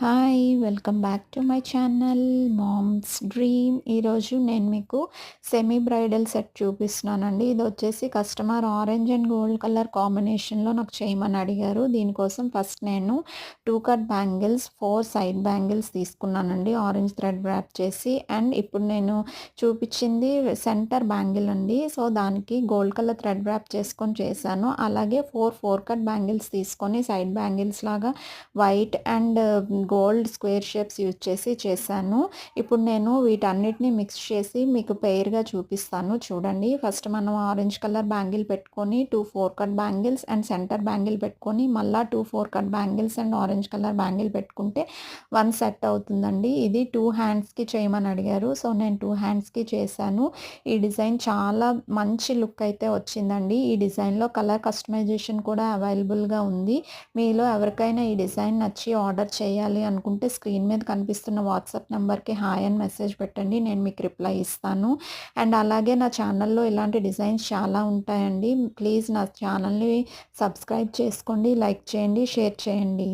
Hi! Welcome back to my channel moms dream. ఈరోజు నేను మీకు సెమీ బ్రైడల్ సెట్ చూపిస్తున్నానండి. ఇదొచ్చేసి customer orange and gold colour కాంబినేషన్‌లో నాకు చేయమని అడిగారు. దీనికోసం ఫస్ట్ నేను 2 కట్ బ్యాంగిల్స్, 4 సైడ్ బ్యాంగిల్స్ తీసుకున్నానండి ఆరెంజ్ థ్రెడ్ వ్రాప్ చేసి. అండ్ ఇప్పుడు నేను చూపించింది సెంటర్ బ్యాంగిల్ అండి. సో, దానికి గోల్డ్ కలర్ థ్రెడ్ వ్రాప్ చేసుకొని చేశాను. అలాగే 4 కట్ బ్యాంగిల్స్ తీసుకొని సైడ్ బ్యాంగిల్స్ లాగా white and gold square shapes use చేసి చేశాను. ఇప్పుడు నేను వీటన్నిటిని మిక్స్ చేసి మీకు పెయిర్‌గా చూపిస్తాను చూడండి. ఫస్ట్ మనం ఆరెంజ్ కలర్ బ్యాంగిల్ పెట్టుకొని 2 4 cut bangles and centre bangle పెట్టుకొని మళ్ళా 2 4 cut bangles and orange colour bangle పెట్టుకుంటే 1 సెట్ అవుతుందండి. ఇది 2 హ్యాండ్స్‌కి చేయమని అడిగారు. సో, నేను 2 హ్యాండ్స్‌కి చేశాను. ఈ డిజైన్ చాలా మంచి లుక్ అయితే వచ్చిందండి. ఈ డిజైన్‌లో కలర్ కస్టమైజేషన్ కూడా అవైలబుల్‌గా ఉంది. మీలో ఎవరికైనా ఈ డిజైన్ నచ్చి ఆర్డర్ చేయాలి అనుకుంటే స్క్రీన్ మీద కనిపిస్తున్న వాట్సాప్ నెంబర్‌కి హాయ్ అని మెసేజ్ పెట్టండి. నేను మీకు రిప్లై ఇస్తాను. అండ్ అలాగే నా ఛానల్‌లో ఇలాంటి డిజైన్స్ చాలా ఉంటాయండి. ప్లీజ్ నా ఛానల్‌ని సబ్స్క్రైబ్ చేసుకోండి, లైక్ చేయండి, షేర్ చేయండి.